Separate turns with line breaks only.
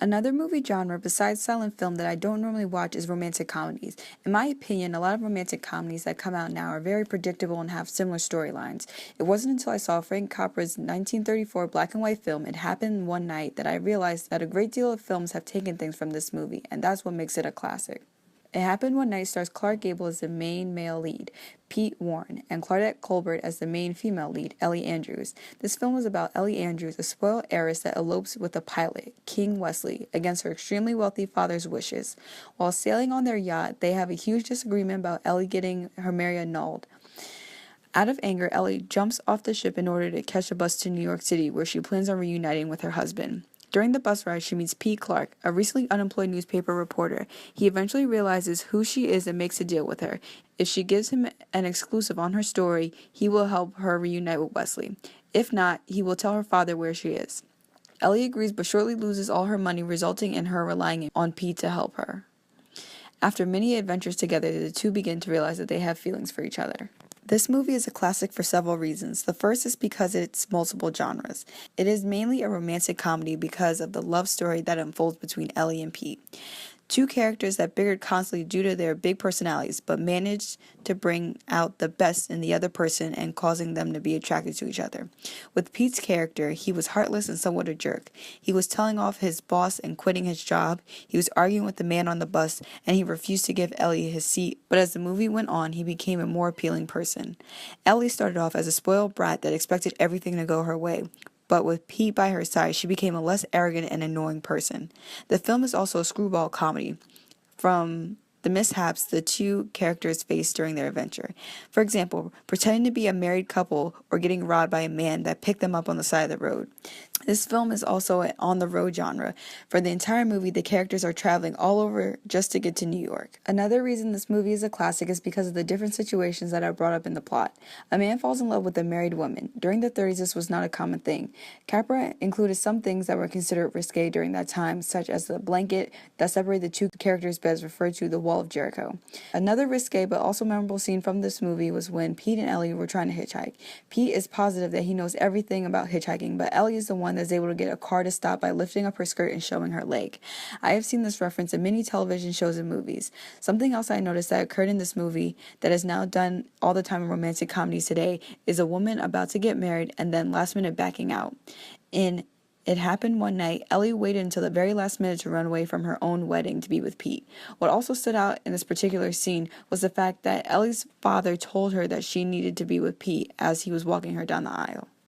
Another movie genre besides silent film that I don't normally watch is romantic comedies. In my opinion, a lot of romantic comedies that come out now are very predictable and have similar storylines. It wasn't until I saw Frank Capra's 1934 black and white film, It Happened One Night, that I realized that a great deal of films have taken things from this movie, and that's what makes it a classic. It Happened One Night stars Clark Gable as the main male lead, Pete Warren, and Claudette Colbert as the main female lead, Ellie Andrews. This film is about Ellie Andrews, a spoiled heiress that elopes with a pilot, King Wesley, against her extremely wealthy father's wishes. While sailing on their yacht, they have a huge disagreement about Ellie getting her marriage annulled. Out of anger, Ellie jumps off the ship in order to catch a bus to New York City, where she plans on reuniting with her husband. During the bus ride, she meets Pete Clark, a recently unemployed newspaper reporter. He eventually realizes who she is and makes a deal with her. If she gives him an exclusive on her story, he will help her reunite with Wesley. If not, he will tell her father where she is. Ellie agrees but shortly loses all her money, resulting in her relying on Pete to help her. After many adventures together, the two begin to realize that they have feelings for each other. This movie is a classic for several reasons. The first is because it's multiple genres. It is mainly a romantic comedy because of the love story that unfolds between Ellie and Pete. Two characters that bickered constantly due to their big personalities, but managed to bring out the best in the other person and causing them to be attracted to each other. With Pete's character, he was heartless and somewhat a jerk. He was telling off his boss and quitting his job, he was arguing with the man on the bus, and he refused to give Ellie his seat, but as the movie went on, he became a more appealing person. Ellie started off as a spoiled brat that expected everything to go her way, but with Pete by her side, she became a less arrogant and annoying person. The film is also a screwball comedy from the mishaps the two characters face during their adventure. For example, pretending to be a married couple or getting robbed by a man that picked them up on the side of the road. This film is also an on-the-road genre. For the entire movie, the characters are traveling all over just to get to New York. Another reason this movie is a classic is because of the different situations that are brought up in the plot. A man falls in love with a married woman. During the 30s, this was not a common thing. Capra included some things that were considered risque during that time, such as the blanket that separated the two characters' beds, referred to the Wall of Jericho. Another risque but also memorable scene from this movie was when Pete and Ellie were trying to hitchhike. Pete is positive that he knows everything about hitchhiking, but Ellie is the one that's able to get a car to stop by lifting up her skirt and showing her leg. I have seen this reference in many television shows and movies. Something else I noticed that occurred in this movie that is now done all the time in romantic comedies today is a woman about to get married and then last minute backing out. In It Happened One Night, Ellie waited until the very last minute to run away from her own wedding to be with Pete. What also stood out in this particular scene was the fact that Ellie's father told her that she needed to be with Pete as he was walking her down the aisle.